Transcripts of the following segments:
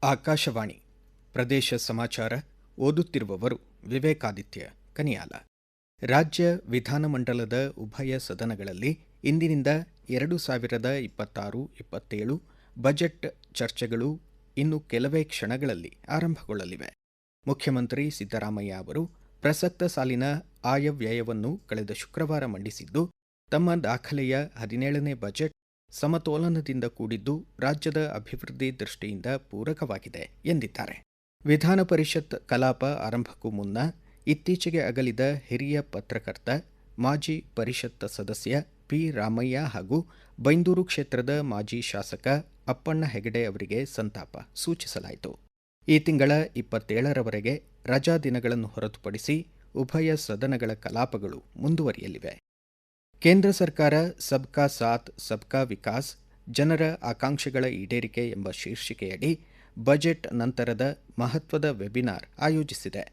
ಆಕಾಶವಾಣಿ ಪ್ರದೇಶ ಸಮಾಚಾರ ಓದುತ್ತಿರುವವರು ವಿವೇಕಾದಿತ್ಯ ಕನಿಯಾಲ. ರಾಜ್ಯ ವಿಧಾನಮಂಡಲದ ಉಭಯ ಸದನಗಳಲ್ಲಿ ಇಂದಿನಿಂದ 2026-27 ಬಜೆಟ್ ಚರ್ಚೆಗಳು ಇನ್ನು ಕೆಲವೇ ಕ್ಷಣಗಳಲ್ಲಿ ಆರಂಭಗೊಳ್ಳಲಿವೆ. ಮುಖ್ಯಮಂತ್ರಿ ಸಿದ್ದರಾಮಯ್ಯ ಅವರು ಪ್ರಸಕ್ತ ಸಾಲಿನ ಆಯವ್ಯಯವನ್ನು ಕಳೆದ ಶುಕ್ರವಾರ ಮಂಡಿಸಿದ್ದು, ತಮ್ಮ ದಾಖಲೆಯ 17ನೇ ಬಜೆಟ್ ಸಮತೋಲನದಿಂದ ಕೂಡಿದ್ದು ರಾಜ್ಯದ ಅಭಿವೃದ್ಧಿ ದೃಷ್ಟಿಯಿಂದ ಪೂರಕವಾಗಿದೆ ಎಂದಿದ್ದಾರೆ. ವಿಧಾನ ಪರಿಷತ್ ಕಲಾಪ ಆರಂಭಕ್ಕೂ ಮುನ್ನ ಇತ್ತೀಚೆಗೆ ಅಗಲಿದ ಹಿರಿಯ ಪತ್ರಕರ್ತ, ಮಾಜಿ ಪರಿಷತ್ ಸದಸ್ಯ ಪಿ. ರಾಮಯ್ಯ ಹಾಗೂ ಬೈಂದೂರು ಕ್ಷೇತ್ರದ ಮಾಜಿ ಶಾಸಕ ಅಪ್ಪಣ್ಣ ಹೆಗಡೆ ಅವರಿಗೆ ಸಂತಾಪ ಸೂಚಿಸಲಾಯಿತು. ಈ ತಿಂಗಳ 27ರವರೆಗೆ ರಜಾ ದಿನಗಳನ್ನು ಹೊರತುಪಡಿಸಿ ಉಭಯ ಸದನಗಳ ಕಲಾಪಗಳು ಮುಂದುವರಿಯಲಿವೆ. ಕೇಂದ್ರ ಸರ್ಕಾರ ಸಬ್ಕಾ ಸಾಥ್ ಸಬ್ಕಾ ವಿಕಾಸ್, ಜನರ ಆಕಾಂಕ್ಷೆಗಳ ಈಡೇರಿಕೆ ಎಂಬ ಶೀರ್ಷಿಕೆಯಡಿ ಬಜೆಟ್ ನಂತರದ ಮಹತ್ವದ ವೆಬಿನಾರ್ ಆಯೋಜಿಸಿದೆ.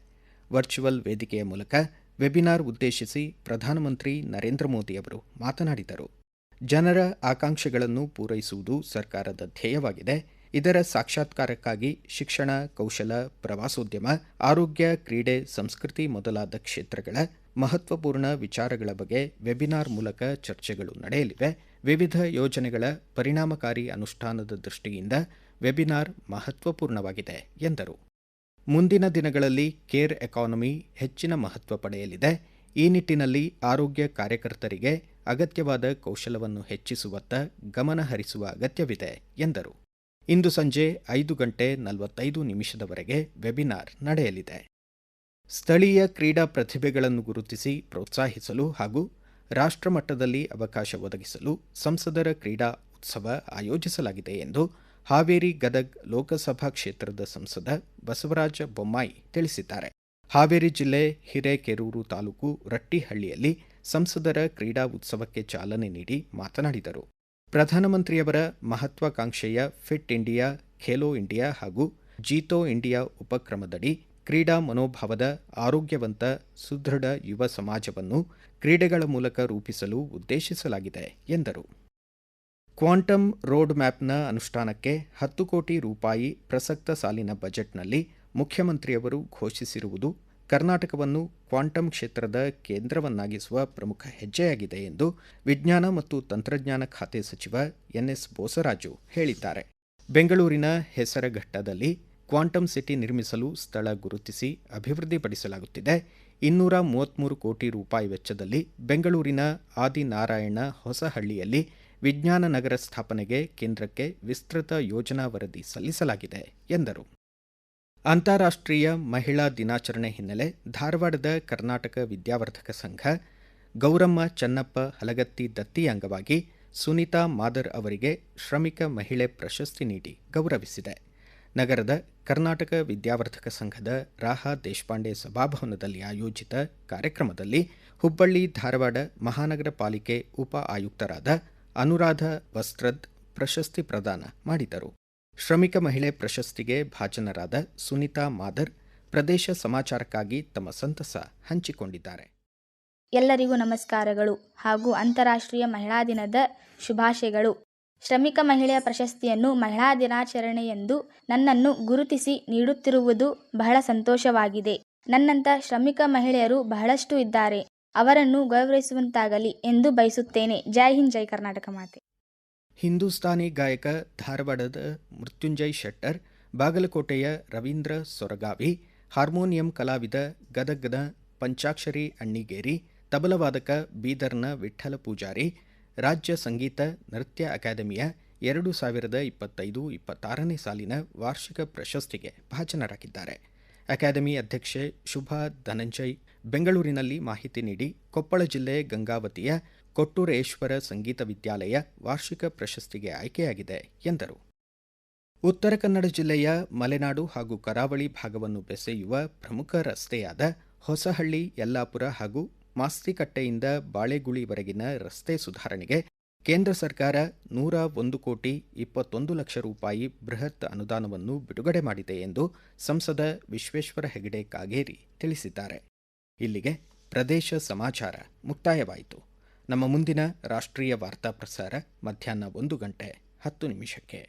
ವರ್ಚುವಲ್ ವೇದಿಕೆಯ ಮೂಲಕ ವೆಬಿನಾರ್ ಉದ್ದೇಶಿಸಿ ಪ್ರಧಾನಮಂತ್ರಿ ನರೇಂದ್ರ ಮೋದಿ ಅವರು ಮಾತನಾಡಿದರು. ಜನರ ಆಕಾಂಕ್ಷೆಗಳನ್ನು ಪೂರೈಸುವುದು ಸರ್ಕಾರದ ಧ್ಯೇಯವಾಗಿದೆ. ಇದರ ಸಾಕ್ಷಾತ್ಕಾರಕ್ಕಾಗಿ ಶಿಕ್ಷಣ, ಕೌಶಲ, ಪ್ರವಾಸೋದ್ಯಮ, ಆರೋಗ್ಯ, ಕ್ರೀಡೆ, ಸಂಸ್ಕೃತಿ ಮೊದಲಾದ ಕ್ಷೇತ್ರಗಳ ಮಹತ್ವಪೂರ್ಣ ವಿಚಾರಗಳ ಬಗ್ಗೆ ವೆಬಿನಾರ್ ಮೂಲಕ ಚರ್ಚೆಗಳು ನಡೆಯಲಿವೆ. ವಿವಿಧ ಯೋಜನೆಗಳ ಪರಿಣಾಮಕಾರಿ ಅನುಷ್ಠಾನದ ದೃಷ್ಟಿಯಿಂದ ವೆಬಿನಾರ್ ಮಹತ್ವಪೂರ್ಣವಾಗಿದೆ ಎಂದರು. ಮುಂದಿನ ದಿನಗಳಲ್ಲಿ ಕೇರ್ ಎಕಾನಮಿ ಹೆಚ್ಚಿನ ಮಹತ್ವ ಪಡೆಯಲಿದೆ. ಈ ನಿಟ್ಟಿನಲ್ಲಿ ಆರೋಗ್ಯ ಕಾರ್ಯಕರ್ತರಿಗೆ ಅಗತ್ಯವಾದ ಕೌಶಲವನ್ನು ಹೆಚ್ಚಿಸುವತ್ತ ಗಮನ ಹರಿಸುವ ಅಗತ್ಯವಿದೆ ಎಂದರು. ಇಂದು ಸಂಜೆ 5:45 ವೆಬಿನಾರ್ ನಡೆಯಲಿದೆ. ಸ್ಥಳೀಯ ಕ್ರೀಡಾ ಪ್ರತಿಭೆಗಳನ್ನು ಗುರುತಿಸಿ ಪ್ರೋತ್ಸಾಹಿಸಲು ಹಾಗೂ ರಾಷ್ಟ್ರಮಟ್ಟದಲ್ಲಿ ಅವಕಾಶ ಒದಗಿಸಲು ಸಂಸದರ ಕ್ರೀಡಾ ಉತ್ಸವ ಆಯೋಜಿಸಲಾಗಿದೆ ಎಂದು ಹಾವೇರಿ ಗದಗ್ ಲೋಕಸಭಾ ಕ್ಷೇತ್ರದ ಸಂಸದ ಬಸವರಾಜ ಬೊಮ್ಮಾಯಿ ತಿಳಿಸಿದ್ದಾರೆ. ಹಾವೇರಿ ಜಿಲ್ಲೆ ಹಿರೇಕೆರೂರು ತಾಲೂಕು ರಟ್ಟಿಹಳ್ಳಿಯಲ್ಲಿ ಸಂಸದರ ಕ್ರೀಡಾ ಉತ್ಸವಕ್ಕೆ ಚಾಲನೆ ನೀಡಿ ಮಾತನಾಡಿದರು. ಪ್ರಧಾನಮಂತ್ರಿಯವರ ಮಹತ್ವಾಕಾಂಕ್ಷೆಯ ಫಿಟ್ ಇಂಡಿಯಾ, ಖೇಲೋ ಇಂಡಿಯಾ ಹಾಗೂ ಜೀತೋ ಇಂಡಿಯಾ ಉಪಕ್ರಮದಡಿ ಕ್ರೀಡಾ ಮನೋಭಾವದ ಆರೋಗ್ಯವಂತ, ಸುದೃಢ ಯುವ ಸಮಾಜವನ್ನು ಕ್ರೀಡೆಗಳ ಮೂಲಕ ರೂಪಿಸಲು ಉದ್ದೇಶಿಸಲಾಗಿದೆ ಎಂದರು. ಕ್ವಾಂಟಮ್ ರೋಡ್ ಮ್ಯಾಪ್ನ ಅನುಷ್ಠಾನಕ್ಕೆ 10 ಕೋಟಿ ರೂಪಾಯಿ ಪ್ರಸಕ್ತ ಸಾಲಿನ ಬಜೆಟ್ನಲ್ಲಿ ಮುಖ್ಯಮಂತ್ರಿಯವರು ಘೋಷಿಸಿರುವುದು ಕರ್ನಾಟಕವನ್ನು ಕ್ವಾಂಟಮ್ ಕ್ಷೇತ್ರದ ಕೇಂದ್ರವನ್ನಾಗಿಸುವ ಪ್ರಮುಖ ಹೆಜ್ಜೆಯಾಗಿದೆ ಎಂದು ವಿಜ್ಞಾನ ಮತ್ತು ತಂತ್ರಜ್ಞಾನ ಖಾತೆ ಸಚಿವ ಎನ್ಎಸ್ ಬೋಸರಾಜು ಹೇಳಿದ್ದಾರೆ. ಬೆಂಗಳೂರಿನ ಹೆಸರಘಟ್ಟದಲ್ಲಿ ಕ್ವಾಂಟಮ್ ಸಿಟಿ ನಿರ್ಮಿಸಲು ಸ್ಥಳ ಗುರುತಿಸಿ ಅಭಿವೃದ್ಧಿಪಡಿಸಲಾಗುತ್ತಿದೆ. 233 ಕೋಟಿ ರೂಪಾಯಿ ವೆಚ್ಚದಲ್ಲಿ ಬೆಂಗಳೂರಿನ ಆದಿನಾರಾಯಣ ಹೊಸಹಳ್ಳಿಯಲ್ಲಿ ವಿಜ್ಞಾನ ನಗರ ಸ್ಥಾಪನೆಗೆ ಕೇಂದ್ರಕ್ಕೆ ವಿಸ್ತೃತ ಯೋಜನಾ ವರದಿ ಸಲ್ಲಿಸಲಾಗಿದೆ ಎಂದರು. ಅಂತಾರಾಷ್ಟ್ರೀಯ ಮಹಿಳಾ ದಿನಾಚರಣೆ ಹಿನ್ನೆಲೆ ಧಾರವಾಡದ ಕರ್ನಾಟಕ ವಿದ್ಯಾವರ್ಧಕ ಸಂಘ ಗೌರಮ್ಮ ಚನ್ನಪ್ಪ ಹಲಗತ್ತಿ ದತ್ತಿ ಅಂಗವಾಗಿ ಸುನೀತಾ ಮಾದರ್ ಅವರಿಗೆ ಶ್ರಮಿಕ ಮಹಿಳೆ ಪ್ರಶಸ್ತಿ ನೀಡಿ ಗೌರವಿಸಿದೆ. ನಗರದ ಕರ್ನಾಟಕ ವಿದ್ಯಾವರ್ಧಕ ಸಂಘದ ರಾಹಾ ದೇಶಪಾಂಡೆ ಸಭಾಭವನದಲ್ಲಿ ಆಯೋಜಿತ ಕಾರ್ಯಕ್ರಮದಲ್ಲಿ ಹುಬ್ಬಳ್ಳಿ ಧಾರವಾಡ ಮಹಾನಗರ ಪಾಲಿಕೆ ಉಪ ಆಯುಕ್ತರಾದ ಅನುರಾಧ ವಸ್ತ್ರದ್ ಪ್ರಶಸ್ತಿ ಪ್ರದಾನ ಮಾಡಿದರು. ಶ್ರಮಿಕ ಮಹಿಳೆ ಪ್ರಶಸ್ತಿಗೆ ಭಾಜನರಾದ ಸುನೀತಾ ಮಾದರ್ ಪ್ರದೇಶ ಸಮಾಚಾರಕ್ಕಾಗಿ ತಮ್ಮ ಸಂತಸ ಹಂಚಿಕೊಂಡಿದ್ದಾರೆ. ಎಲ್ಲರಿಗೂ ನಮಸ್ಕಾರಗಳು ಹಾಗೂ ಅಂತಾರಾಷ್ಟ್ರೀಯ ಮಹಿಳಾ ದಿನದ ಶುಭಾಶಯಗಳು. ಶ್ರಮಿಕ ಮಹಿಳೆಯ ಪ್ರಶಸ್ತಿಯನ್ನು ಮಹಿಳಾ ದಿನಾಚರಣೆಯೆಂದು ನನ್ನನ್ನು ಗುರುತಿಸಿ ನೀಡುತ್ತಿರುವುದು ಬಹಳ ಸಂತೋಷವಾಗಿದೆ. ನನ್ನಂಥ ಶ್ರಮಿಕ ಮಹಿಳೆಯರು ಬಹಳಷ್ಟು ಇದ್ದಾರೆ. ಅವರನ್ನು ಗೌರವಿಸುವಂತಾಗಲಿ ಎಂದು ಬಯಸುತ್ತೇನೆ. ಜೈ ಹಿಂದ್, ಜೈ ಕರ್ನಾಟಕ ಮಾತೆ. ಹಿಂದೂಸ್ತಾನಿ ಗಾಯಕ ಧಾರವಾಡದ ಮೃತ್ಯುಂಜಯ್ ಶೆಟ್ಟರ್, ಬಾಗಲಕೋಟೆಯ ರವೀಂದ್ರ ಸೊರಗಾವಿ, ಹಾರ್ಮೋನಿಯಂ ಕಲಾವಿದ ಗದಗ್ನ ಪಂಚಾಕ್ಷರಿ ಅಣ್ಣಿಗೇರಿ, ತಬಲವಾದಕ ಬೀದರ್ನ ವಿಠ್ಠಲ ಪೂಜಾರಿ ರಾಜ್ಯ ಸಂಗೀತ ನೃತ್ಯ ಅಕಾಡೆಮಿಯ 2025-26ನೇ ಸಾಲಿನ ವಾರ್ಷಿಕ ಪ್ರಶಸ್ತಿಗೆ ಭಾಜನರಾಗಿದ್ದಾರೆ. ಅಕಾಡೆಮಿ ಅಧ್ಯಕ್ಷೆ ಶುಭಾ ಧನಂಜಯ್ ಬೆಂಗಳೂರಿನಲ್ಲಿ ಮಾಹಿತಿ ನೀಡಿ, ಕೊಪ್ಪಳ ಜಿಲ್ಲೆ ಗಂಗಾವತಿಯ ಕೊಟ್ಟೂರೇಶ್ವರ ಸಂಗೀತ ವಿದ್ಯಾಲಯ ವಾರ್ಷಿಕ ಪ್ರಶಸ್ತಿಗೆ ಆಯ್ಕೆಯಾಗಿದೆ ಎಂದರು. ಉತ್ತರ ಕನ್ನಡ ಜಿಲ್ಲೆಯ ಮಲೆನಾಡು ಹಾಗೂ ಕರಾವಳಿ ಭಾಗವನ್ನು ಬೆಸೆಯುವ ಪ್ರಮುಖ ರಸ್ತೆಯಾದ ಹೊಸಹಳ್ಳಿ ಯಲ್ಲಾಪುರ ಹಾಗೂ ಮಾಸ್ತಿಕಟ್ಟೆಯಿಂದ ಬಾಳೆಗುಳಿವರೆಗಿನ ರಸ್ತೆ ಸುಧಾರಣೆಗೆ ಕೇಂದ್ರ ಸರ್ಕಾರ 101 ಕೋಟಿ 21 ಲಕ್ಷ ರೂಪಾಯಿ ಬೃಹತ್ ಅನುದಾನವನ್ನು ಬಿಡುಗಡೆ ಮಾಡಿದೆ ಎಂದು ಸಂಸದ ವಿಶ್ವೇಶ್ವರ ಹೆಗಡೆ ಕಾಗೇರಿ ತಿಳಿಸಿದ್ದಾರೆ. ಇಲ್ಲಿಗೆ ಪ್ರದೇಶ ಸಮಾಚಾರ ಮುಕ್ತಾಯವಾಯಿತು. ನಮ್ಮ ಮುಂದಿನ ರಾಷ್ಟ್ರೀಯ ವಾರ್ತಾ ಪ್ರಸಾರ ಮಧ್ಯಾಹ್ನ 1:10 ನಿಮಿಷಕ್ಕೆ.